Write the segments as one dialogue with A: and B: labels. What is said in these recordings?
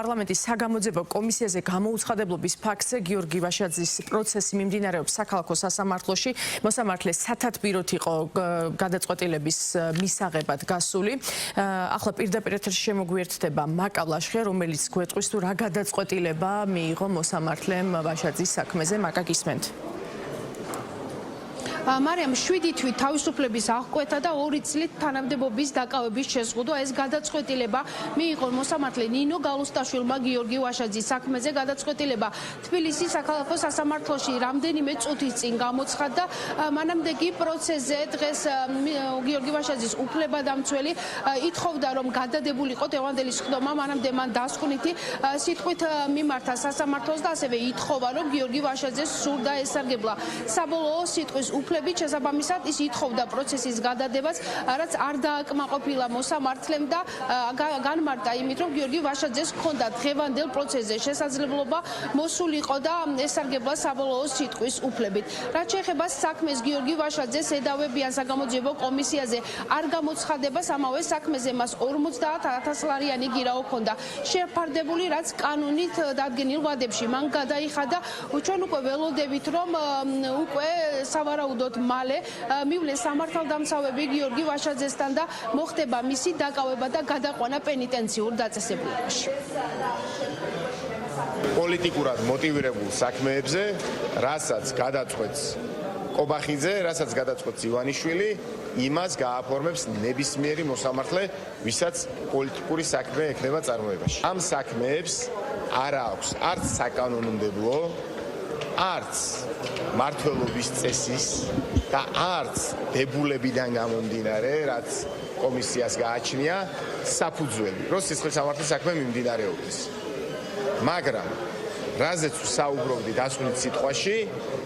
A: პარლამენტის საგამოძიებო კომისიაზე გამოუცხადებლობის ფაქტზე გიორგი ვაშაძის პროცესი მიმდინარეობს საქალაქო სასამართლოში. მოსამართლე სათათბიროთ იყო გადაწყვეტილების მისაღებად გასული. ახლა პირდაპირ ეთერში შემოგვიერთდება მაკა ლაშხია, რომელიც გვეტყვის თუ რა გადაწყვეტილება მიიღო მოსამართლემ ვაშაძის საქმეზე. მაკა, გისმენთ.
B: მარიამ 7 თვით თავისუფლების აღკვეთა და 2 წლით თანამდებობის დაკავების შეზღუდვა. ეს გადაწყვეტილება მიიღო მოსამართლე ნინო გალუსტაშვილმა გიორგი ვაშაძის საქმეზე. გადაწყვეტილება თბილისის საქალაქო სასამართლოში რამდენიმე წუთის წინ გამოცხადდა. მანამდე კი პროცესზე დღეს გიორგი ვაშაძის უფლებადამცველი ითხოვდა, რომ გადადებულიყო დღევანდელი სხდომა. მანამდე მან დასკვნითი სიტყვით მიმართა სასამართლოს და ასევე ითხოვა, რომ გიორგი ვაშაძეს სურდა ესარგებლა საბოლოო სიტყვის შესაბამისად ის ითხოვდა პროცესის გადადებას, რაც არ დააკმაყოფილა მოსამართლემ და განმარტა იმით, რომ გიორგი ვაშაძეს ჰქონდა დღევანდელ პროცესზე შესაძლებლობა მოსულიყო და ესარგებლა საბოლოო სიტყვის უფლებით. რაც შეეხება საქმეს გიორგი ვაშაძეს ედავებიან საგამოძიებო კომისიაზე არ გამოცხადებას, ამავე საქმეზე მას 50,000 ლარიანი გირაო ჰქონდა შეფარდებული, რაც კანონით დადგენილ ვადებში მან გადაიხადა. ჩვენ უკვე ველოდებით, რომ უკვე სავარაუდოდ მალე მივლეს სამართალდამცავები გიორგი ვაშაძესთან და მოხდება მისი დაკავება და გადაყვანა პენიტენციურ დაწესებულებაში.
C: პოლიტიკურად მოტივირებულ საქმეებზე, რასაც გადაწყვეტს კობახიძე, რასაც გადაწყვეტს ივანიშვილი, იმას გააფორმებს ნებისმიერი მოსამართლე, ვისაც პოლიტიკური საქმე ექნება წარმოებაში. ამ საქმეებს არ აქვს არც საკანონმდებლო, არც მმართველობის წესის და არც დებულებიდან გამომდინარე, რაც კომისიას გააჩნია საფუძველი, რომ სისხლის სამართლის საქმე მიმდინარეობდეს. მაგრამ რაზეც საუბრობდი დასკვნით სიტყვაში,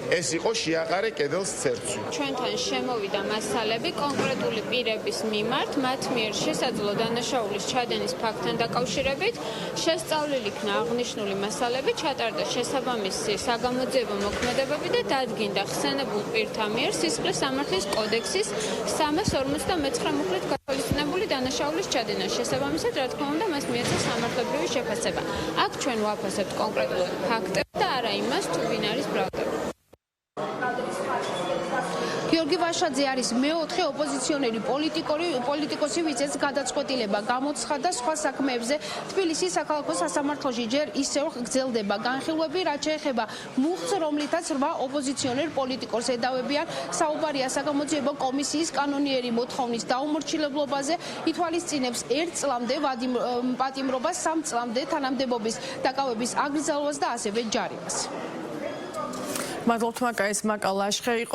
C: ეს იყო შეაყარე კედელს ცერცვი.
D: ჩვენთან შემოვიდა მასალები კონკრეტული პირების მიმართ, მათ მიერ შესაძლო დანაშაულის ჩადენის ფაქტთან დაკავშირებით, შესწავლილი იქნა აღნიშნული მასალები, ჩატარდა შესაბამისი საგამოძიებო მოქმედებები და დადგინდა ხსენებულ პირთა მიერ სისხლის სამართლის კოდექსის 359 მუხლით გათვალისწინებული დანაშაულის ჩადენა. შესაბამისად, რა თქმა უნდა, მას მიეცა სამართლებრივი შეფასება. აქ ჩვენ ვაფასებთ კონკრეტულ ფაქტებს და არა იმას, თუ ვინ არის ბრალდებული.
B: გიორგი ვაშაძე არის მეოთხე ოპოზიციონერი პოლიტიკოსი, ვისაც გადაწყვეტილება გამოცხადდა სხვა საქმეებზე. თბილისის საქალაქო სასამართლოში ჯერ ისევ გრძელდება განხილვები, რაც შეეხება მუხტს, რომლითაც 8 ოპოზიციონერ პოლიტიკოს ედავებიან. საუბარია საგამოძიებო კომისიის კანონიერი მოთხოვნის დაუმორჩილებლობაზე, ითვალისწინებს 1 წლამდე პატიმრობას, 3 წლამდე თანამდებობის დაკავების აკრძალვას და ასევე ჯარიმას.
A: მადლობთ, მაკა, ეს მაკა ლაშხე იყო.